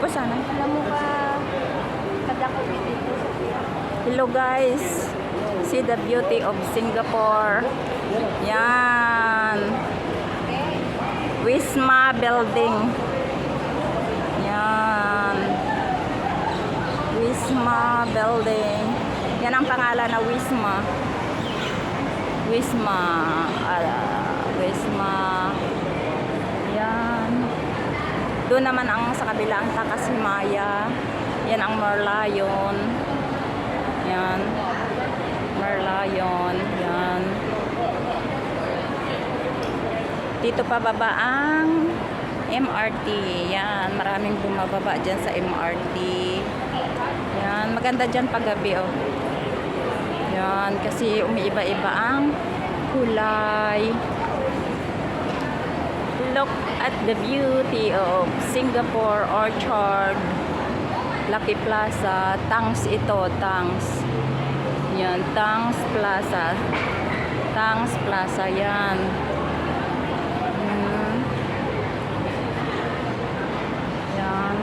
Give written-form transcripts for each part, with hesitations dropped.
ko sana. Alam mo ba, kadako dito sa kuya. Hello guys. See the beauty of Singapore. Yan. Wisma Building. Yan. Wisma Building. Yan ang pangalan na Wisma. Wisma. Wisma. Yan. Doon naman ang sa kabila ang Takashimaya. Yan ang Merlion. Yan. Merlion. Yan. Dito pa baba ang MRT. Yan. Maraming bumababa dyan sa MRT. Yan. Maganda dyan paggabi, oh. Yan. Kasi umiiba-iba ang kulay. Look at the beauty of Singapore Orchard. Lucky Plaza. Tangs ito. Tangs. Yan. Tangs Plaza. Tangs Plaza. Yan. Yan.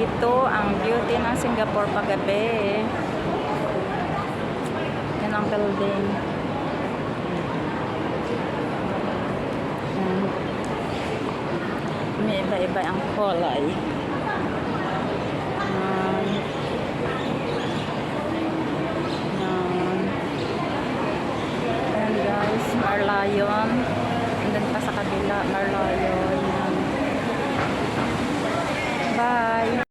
Ito ang beauty ng Singapore paggabi. Yan ang building. May iba-iba ang kulay.